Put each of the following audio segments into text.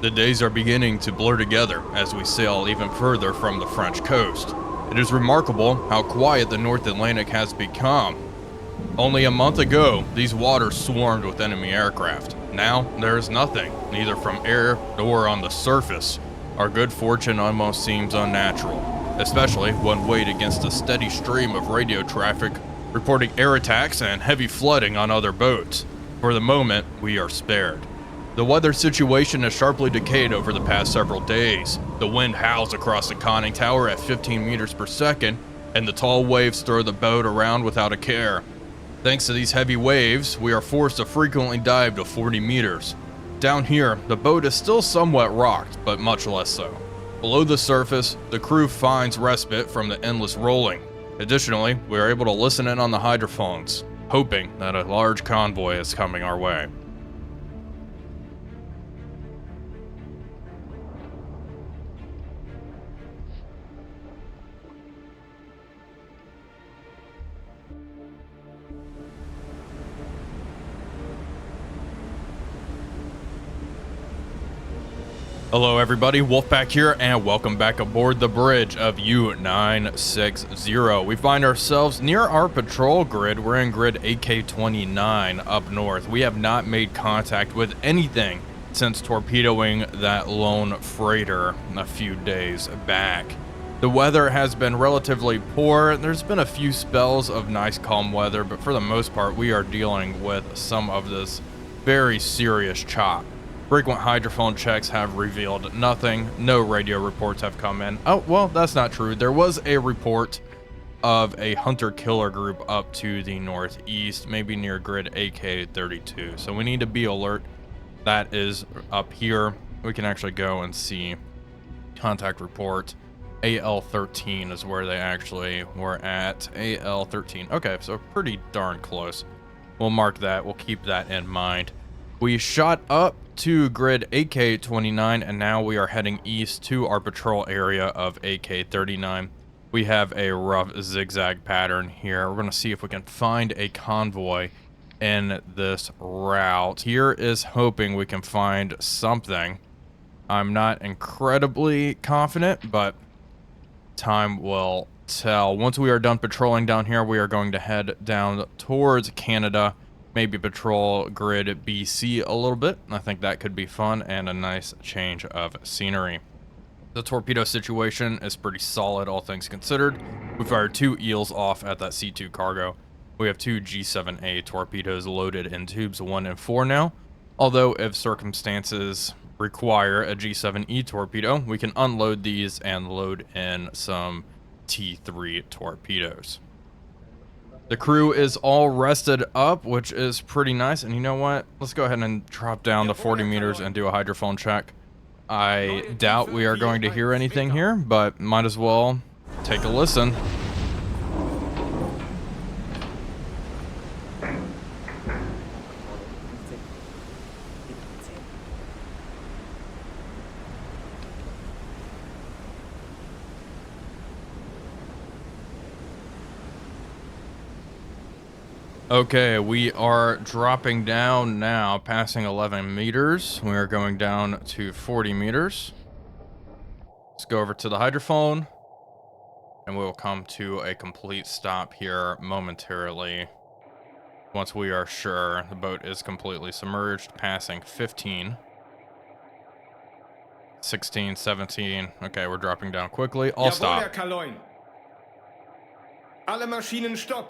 The days are beginning to blur together as we sail even further from the French coast. It is remarkable how quiet the North Atlantic has become. Only a month ago, these waters swarmed with enemy aircraft. Now, there is nothing, neither from air nor on the surface. Our good fortune almost seems unnatural, especially when weighed against a steady stream of radio traffic reporting air attacks and heavy flooding on other boats. For the moment, we are spared. The weather situation has sharply decayed over the past several days. The wind howls across the conning tower at 15 meters per second, and the tall waves throw the boat around without a care. Thanks to these heavy waves, we are forced to frequently dive to 40 meters. Down here, the boat is still somewhat rocked, but much less so. Below the surface, the crew finds respite from the endless rolling. Additionally, we are able to listen in on the hydrophones, hoping that a large convoy is coming our way. Hello everybody, Wolfpack here, and welcome back aboard the bridge of U960. We find ourselves near our patrol grid. We're in grid AK-29 up north. We have not made contact with anything since torpedoing that lone freighter a few days back. The weather has been relatively poor. There's been a few spells of nice calm weather, but for the most part we are dealing with some of this very serious chop. Frequent hydrophone checks have revealed nothing. No radio reports have come in. Oh, well, that's not true. There was a report of a hunter-killer group up to the northeast, maybe near grid AK-32. So we need to be alert. That is up here. We can actually go and see contact report. AL-13 is where they actually were at. AL-13. Okay, so pretty darn close. We'll mark that. We'll keep that in mind. We shot up to grid AK-29 and now we are heading east to our patrol area of AK-39. We have a rough zigzag pattern here. We're going to see if we can find a convoy in this route. Here is hoping we can find something. I'm not incredibly confident, but time will tell. Once we are done patrolling down here, we are going to head down towards Canada. Maybe patrol grid BC a little bit. I think that could be fun and a nice change of scenery. The torpedo situation is pretty solid, all things considered. We fired 2 eels off at that C2 cargo. We have 2 G7A torpedoes loaded in tubes 1 and 4 now. Although if circumstances require a G7E torpedo, we can unload these and load in some T3 torpedoes. The crew is all rested up, which is pretty nice. And you know what? Let's go ahead and drop down to 40 meters and do a hydrophone check. I doubt we are going to hear anything here, but might as well take a listen. Okay, we are dropping down now, passing 11 meters. We are going down to 40 meters. Let's go over to the hydrophone, and we will come to a complete stop here momentarily. Once we are sure the boat is completely submerged, passing 15, 16, 17. Okay, we're dropping down quickly. I'll stop.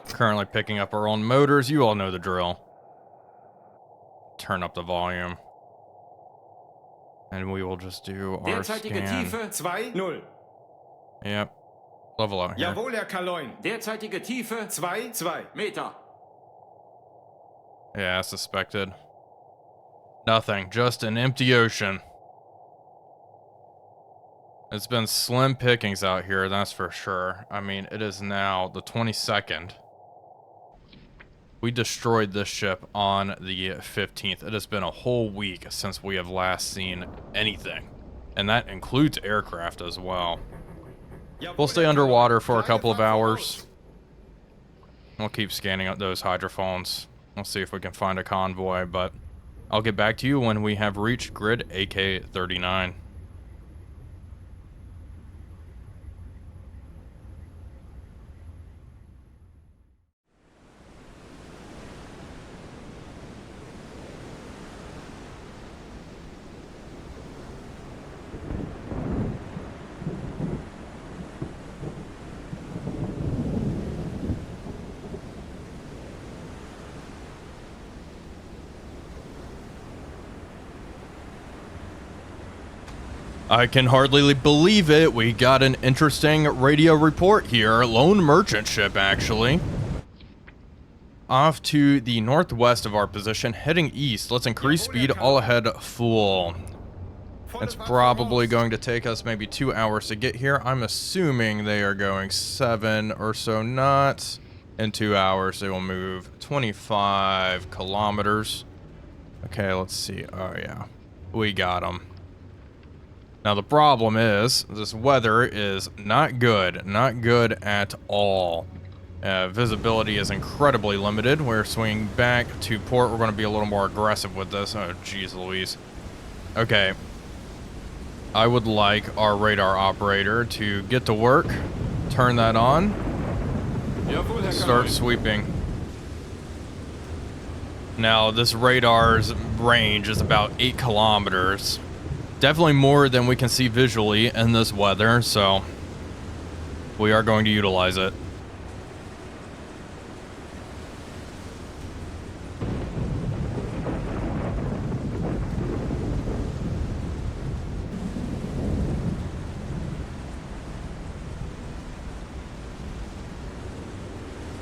Currently picking up our own motors. You all know the drill. Turn up the volume. And we will just do our scan. Yep. Level out here. Jawohl, Herr Kaloin. Derzeitige Tiefe 2 Meter. Yeah, suspected. Nothing. Just an empty ocean. It's been slim pickings out here, that's for sure. I mean, it is now the 22nd. We destroyed this ship on the 15th. It has been a whole week since we have last seen anything. And that includes aircraft as well. We'll stay underwater for a couple of hours. We'll keep scanning out those hydrophones. We'll see if we can find a convoy, but I'll get back to you when we have reached grid AK-39. I can hardly believe it. We got an interesting radio report here. Lone merchant ship, actually. Off to the northwest of our position, heading east. Let's increase speed all ahead full. It's probably going to take us maybe 2 hours to get here. I'm assuming they are going 7 or so knots. In 2 hours, they will move 25 kilometers. Okay, let's see. Oh, yeah. We got them. Now, the problem is, this weather is not good at all. Visibility is incredibly limited. We're swinging back to port. We're going to be a little more aggressive with this. Oh, geez Louise. Okay. I would like our radar operator to get to work, turn that on, start sweeping. Now, this radar's range is about 8 kilometers. Definitely more than we can see visually in this weather, so we are going to utilize it.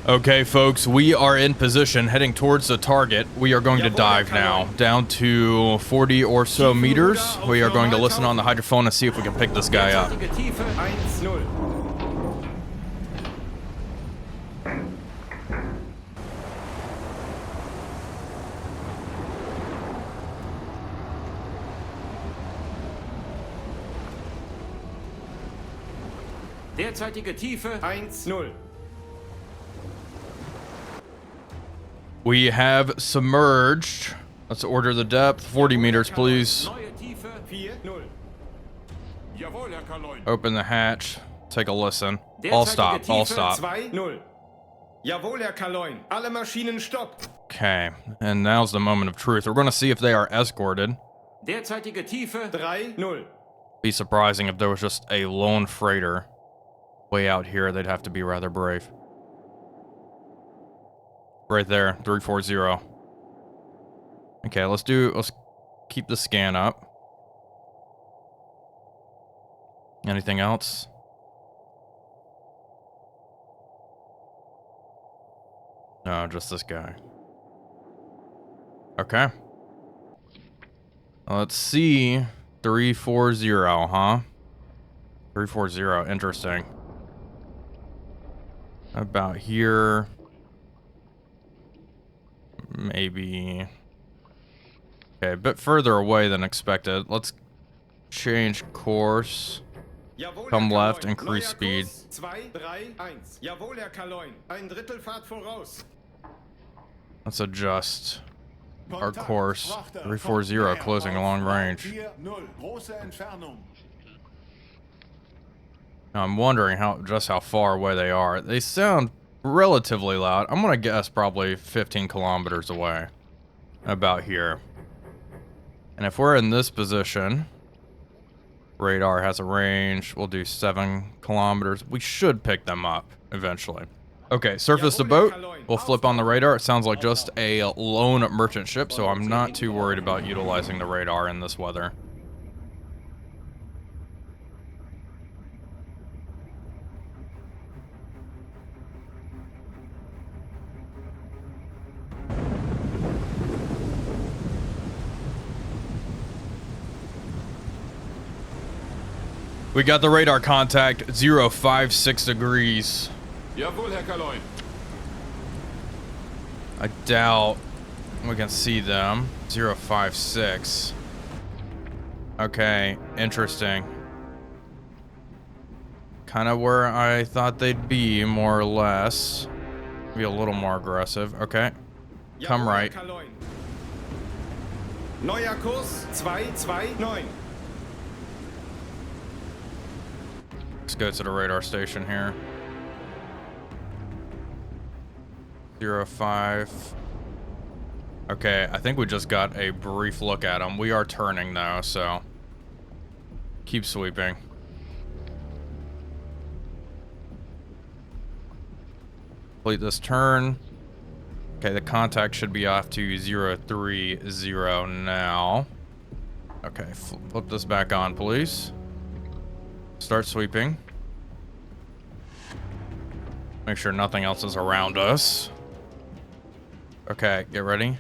Okay, folks, we are in position, heading towards the target. We are going to dive now, down to 40 or so meters. We are going to listen on the hydrophone and see if we can pick this guy up. Derzeitige Tiefe 1-0. We have submerged. Let's order the depth. 40 meters, please. Open the hatch. Take a listen. All stop. All stop. Okay, and now's the moment of truth. We're going to see if they are escorted. Be surprising if there was just a lone freighter way out here. They'd have to be rather brave. Right there, 340. Okay, let's keep the scan up. Anything else? No, just this guy. Okay. Let's see. 340, huh? 340, interesting. About here. Maybe. Okay, a bit further away than expected. Let's change course. Come left, increase speed. Let's adjust our course. 340, closing along range. Now, I'm wondering just how far away they are. They sound relatively loud. I'm gonna guess probably 15 kilometers away. About here. And if we're in this position, radar has a range. We'll do 7 kilometers. We should pick them up eventually. Okay, surface the boat. We'll flip on the radar. It sounds like just a lone merchant ship, so I'm not too worried about utilizing the radar in this weather. We got the radar contact, 056 degrees. Jawohl, Herr Kaloin. I doubt we can see them. 056. Okay, interesting. Kind of where I thought they'd be, more or less. Be a little more aggressive. Okay. Come right. Neuer Kurs 229. Let's go to the radar station here. 05. Okay, I think we just got a brief look at them. We are turning though, so keep sweeping. Complete this turn. Okay, the contact should be off to 030 now. Okay, flip this back on, please. Start sweeping. Make sure nothing else is around us. Okay, get ready.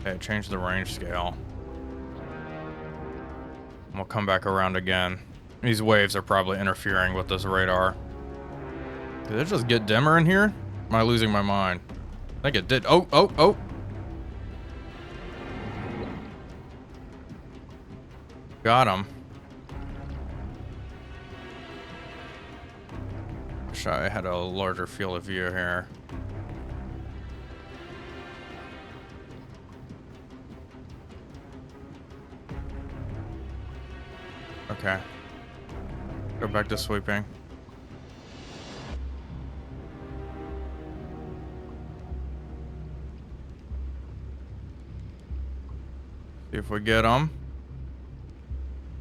Okay, change the range scale. And we'll come back around again. These waves are probably interfering with this radar. Did it just get dimmer in here? Am I losing my mind? I think it did. Oh, oh, oh. Got him. Wish I had a larger field of view here. Okay. Go back to sweeping. See if we get him.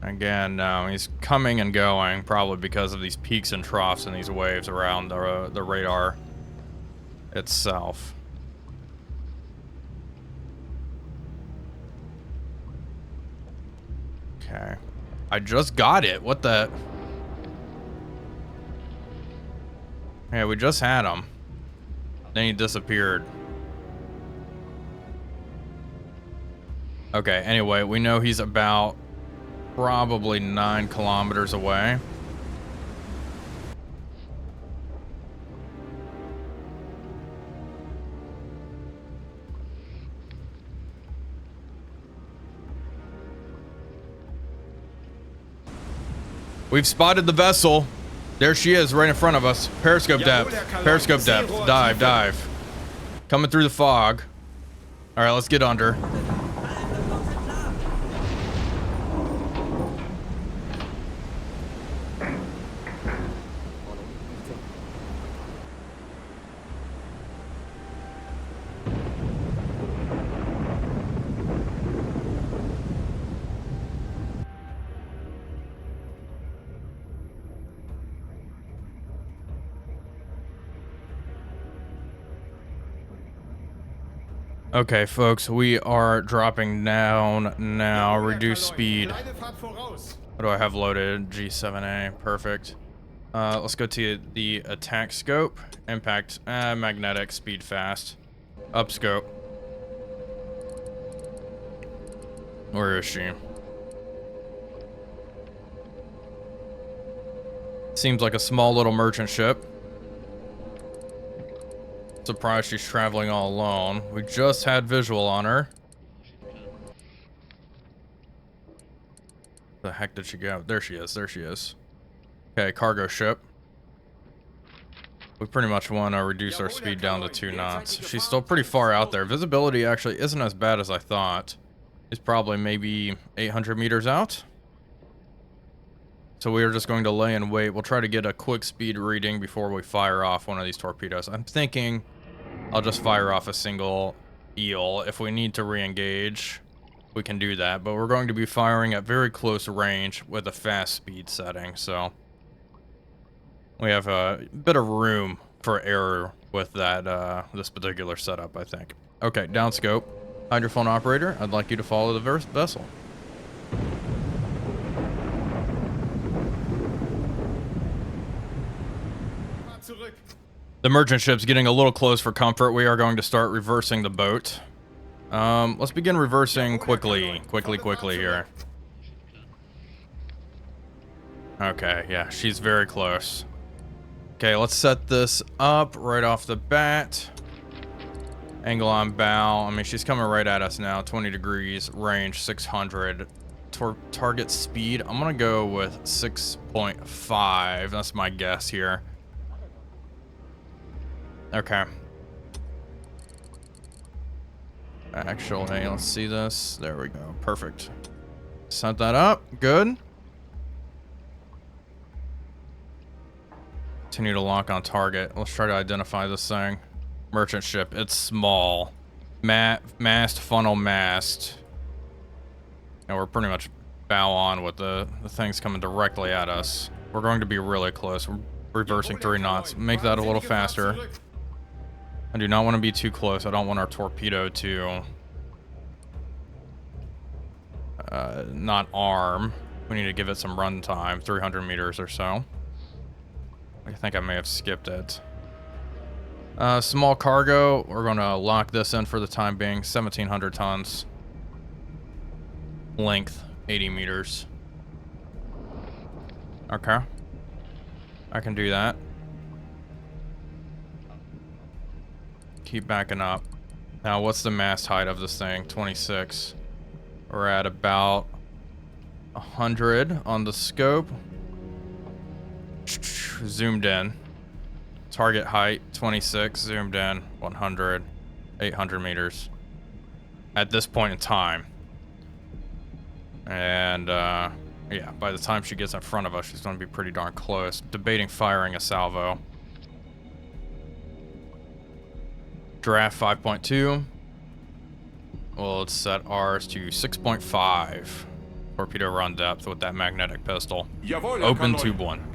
Again, no, he's coming and going, probably because of these peaks and troughs and these waves around the radar itself. Okay. I just got it. What the? Yeah, we just had him. Then he disappeared. Okay, anyway, we know he's about probably 9 kilometers away. We've spotted the vessel. There she is, right in front of us. Periscope depth. Periscope depth. Dive, dive. Coming through the fog. All right, let's get under. Okay, folks, we are dropping down now. Reduce speed. What do I have loaded? G7A. Perfect. Let's go to the attack scope. Impact. Magnetic. Speed fast. Up scope. Where is she? Seems like a small little merchant ship. Surprised she's traveling all alone. We just had visual on her. The heck did she go? There she is. There she is. Okay, cargo ship. We pretty much want to reduce our speed down to 2 knots. She's still pretty far out there. Visibility actually isn't as bad as I thought. It's probably maybe 800 meters out. So we are just going to lay in wait. We'll try to get a quick speed reading before we fire off one of these torpedoes. I'm thinking I'll just fire off a single eel. If we need to re-engage, we can do that. But we're going to be firing at very close range with a fast speed setting. So we have a bit of room for error with that this particular setup, I think. Okay, down scope. Hydrophone operator, I'd like you to follow the vessel. The merchant ship's getting a little close for comfort. We are going to start reversing the boat. Let's begin reversing quickly here. Okay, yeah, she's very close. Okay, let's set this up right off the bat. Angle on bow. I mean, she's coming right at us now. 20 degrees, range 600. Target speed, I'm gonna go with 6.5. That's my guess here. Okay. Actually, let's see this. There we go. Perfect. Set that up. Good. Continue to lock on target. Let's try to identify this thing. Merchant ship. It's small. Mast, funnel, mast. And we're pretty much bow on with the things coming directly at us. We're going to be really close. We're reversing 3 knots. Make that a little faster. I do not want to be too close. I don't want our torpedo to not arm. We need to give it some run time, 300 meters or so. I think I may have skipped it. Small cargo. We're going to lock this in for the time being. 1,700 tons. Length, 80 meters. Okay. I can do that. Keep backing up. Now, what's the mast height of this thing? 26. We're at about 100 on the scope. Zoomed in. Target height, 26. Zoomed in, 100. 800 meters. At this point in time. And, yeah, by the time she gets in front of us, she's going to be pretty darn close. Debating firing a salvo. Draft 5.2. Well, let's set ours to 6.5. Torpedo run depth with that magnetic pistol. Jawohl, Open Kaarel. tube 1.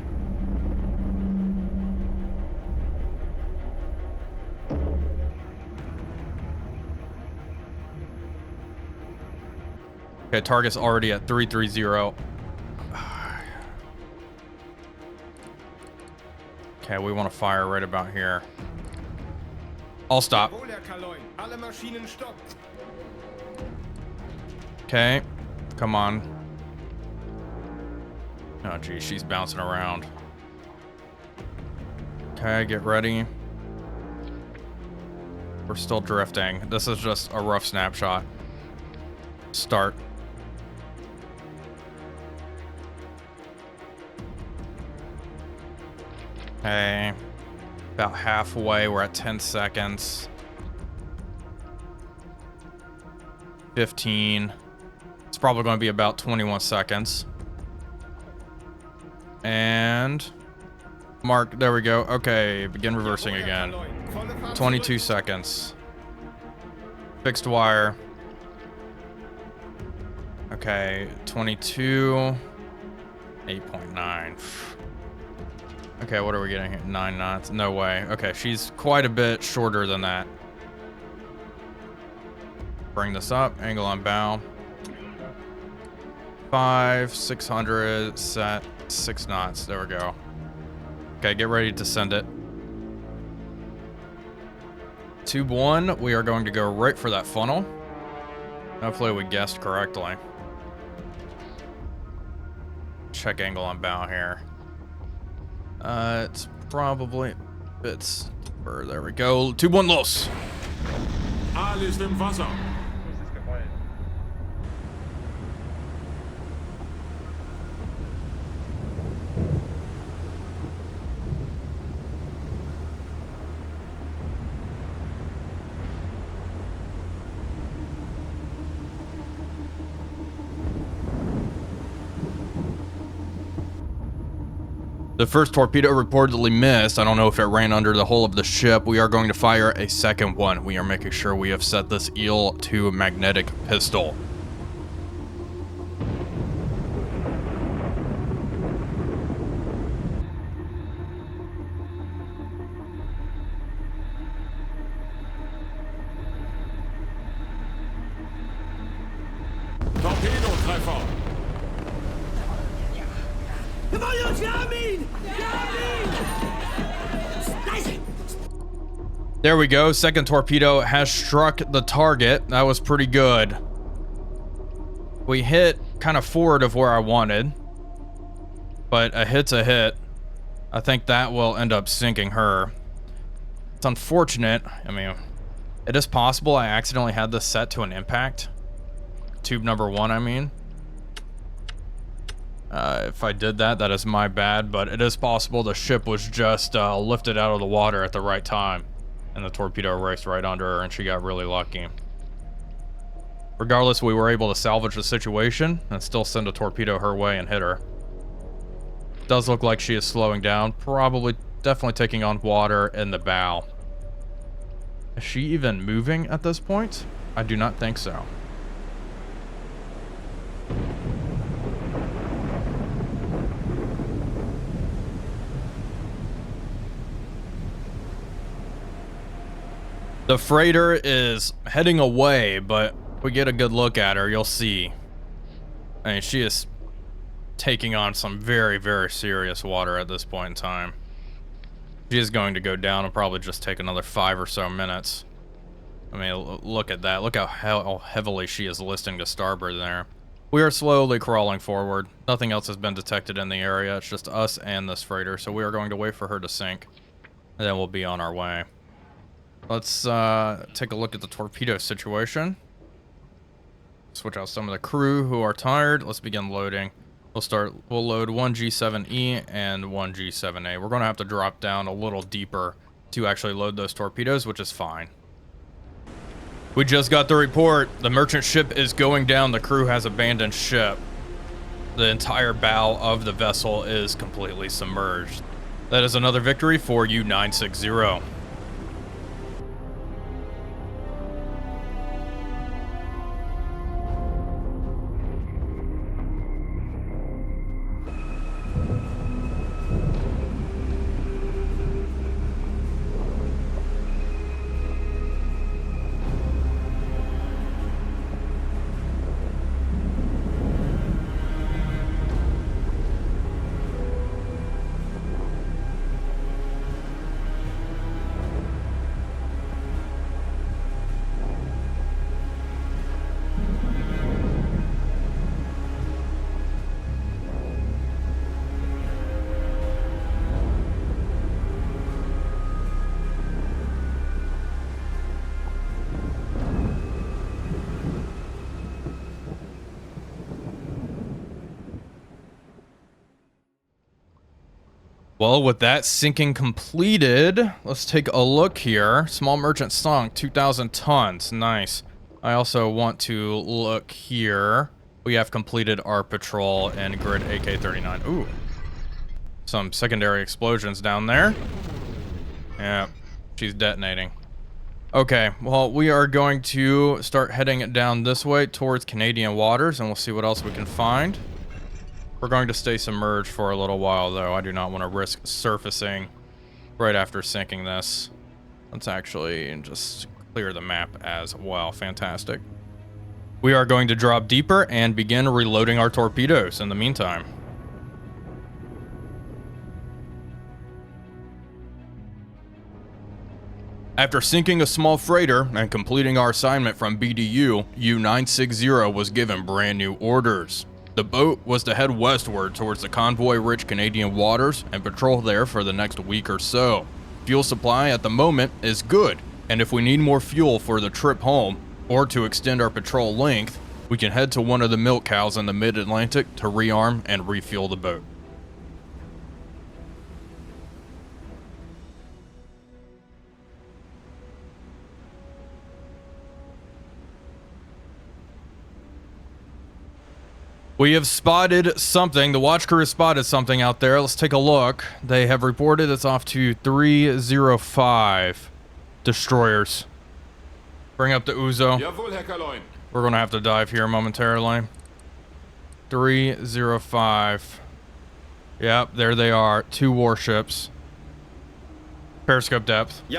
Okay, target's already at 330. Okay, we want to fire right about here. I'll stop. Jawohl, Herr Kaarel. Alle Maschinen stopp. Okay, come on. Oh, geez, she's bouncing around. Okay, get ready. We're still drifting. This is just a rough snapshot. Start. Okay, about halfway. We're at 10 seconds. 15. It's probably going to be about 21 seconds. And mark, there we go. Okay, begin reversing again. 22 seconds. Fixed wire. Okay, 22. 8.9. Okay, what are we getting here? 9 knots. No way. Okay, she's quite a bit shorter than that. Bring this up. Angle on bow. 5, 600, set, 6 knots. There we go. Okay, get ready to send it. Tube 1, we are going to go right for that funnel. Hopefully we guessed correctly. Check angle on bow here. It's probably bits deeper. There we go. Tube 1 los. Alles im Wasser. The first torpedo reportedly missed. I don't know if it ran under the hull of the ship. We are going to fire a second one. We are making sure we have set this eel to magnetic pistol. Torpedotreffer. There we go. Second torpedo has struck the target. That was pretty good. We hit kind of forward of where I wanted, but a hit's a hit. I think that will end up sinking her. It's unfortunate. I mean, it is possible I accidentally had this set to an impact. Tube number 1, I mean. If I did that, that is my bad, but it is possible the ship was just lifted out of the water at the right time. And the torpedo raced right under her, and she got really lucky. Regardless, we were able to salvage the situation and still send a torpedo her way and hit her. Does look like she is slowing down, definitely taking on water in the bow. Is she even moving at this point? I do not think so. The freighter is heading away, but if we get a good look at her, you'll see. I mean, she is taking on some very, very serious water at this point in time. She is going to go down and probably just take another 5 or so minutes. I mean, look at that. Look how heavily she is listing to starboard there. We are slowly crawling forward. Nothing else has been detected in the area. It's just us and this freighter, so we are going to wait for her to sink. And then we'll be on our way. Let's take a look at the torpedo situation. Switch out some of the crew who are tired. Let's begin loading. We'll load one G7E and one G7A. We're going to have to drop down a little deeper to actually load those torpedoes, which is fine. We just got the report. The merchant ship is going down. The crew has abandoned ship. The entire bow of the vessel is completely submerged. That is another victory for U960. Well, with that sinking completed, let's take a look here. Small merchant sunk, 2,000 tons. Nice. I also want to look here. We have completed our patrol in grid AK-39. Ooh. Some secondary explosions down there. Yeah, she's detonating. Okay, well, we are going to start heading down this way towards Canadian waters, and we'll see what else we can find. We're going to stay submerged for a little while, though. I do not want to risk surfacing right after sinking this. Let's actually just clear the map as well. Fantastic. We are going to drop deeper and begin reloading our torpedoes in the meantime. After sinking a small freighter and completing our assignment from BDU, U960 was given brand new orders. The boat was to head westward towards the convoy-rich Canadian waters and patrol there for the next week or so. Fuel supply at the moment is good, and if we need more fuel for the trip home, or to extend our patrol length, we can head to one of the milk cows in the mid-Atlantic to rearm and refuel the boat. We have spotted something. The watch crew has spotted something out there. Let's take a look. They have reported it's off to 305 destroyers. Bring up the Uzo. We're going to have to dive here momentarily. 305. Yep, there they are. 2 warships. Periscope depth. Right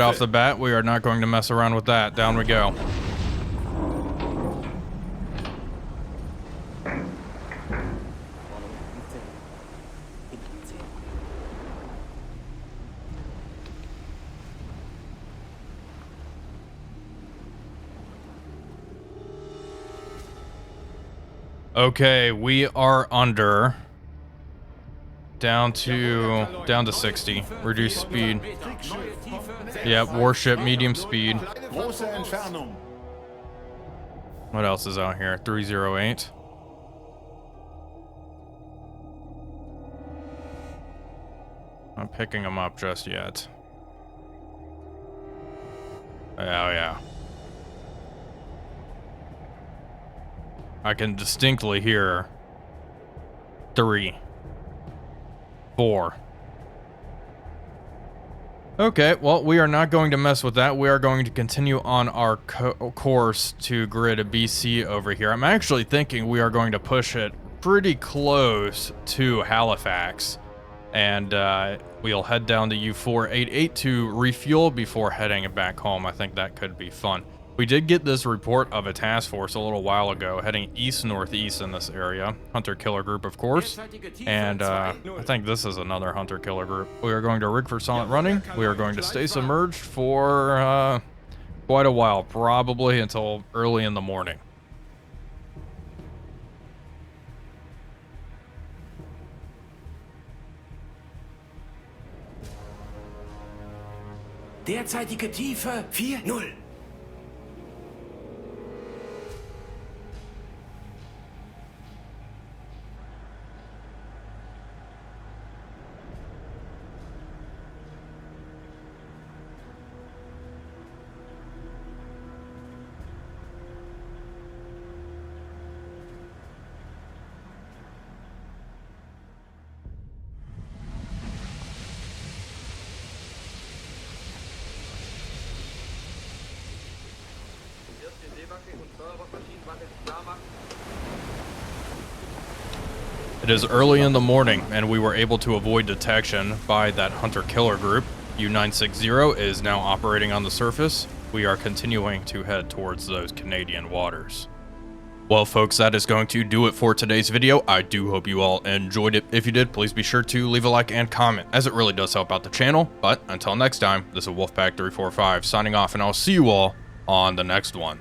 off the bat, we are not going to mess around with that. Down we go. Okay, we are under. Down to 60. Reduce speed. Yep, warship, medium speed. What else is out here? 308. Not picking them up just yet. Oh, yeah. I can distinctly hear 3, 4. Okay, well, we are not going to mess with that. We are going to continue on our course to grid BC over here. I'm actually thinking we are going to push it pretty close to Halifax. And we'll head down to U488 to refuel before heading back home. I think that could be fun. We did get this report of a task force a little while ago heading east-northeast in this area. Hunter-killer group, of course. And I think this is another hunter-killer group. We are going to rig for silent running. We are going to stay submerged for quite a while, probably until early in the morning. Derzeitige Tiefe 4-0. It is early in the morning, and we were able to avoid detection by that hunter-killer group. U960 is now operating on the surface. We are continuing to head towards those Canadian waters. Well, folks, that is going to do it for today's video. I do hope you all enjoyed it. If you did, please be sure to leave a like and comment, as it really does help out the channel. But until next time, this is Wolfpack345 signing off, and I'll see you all on the next one.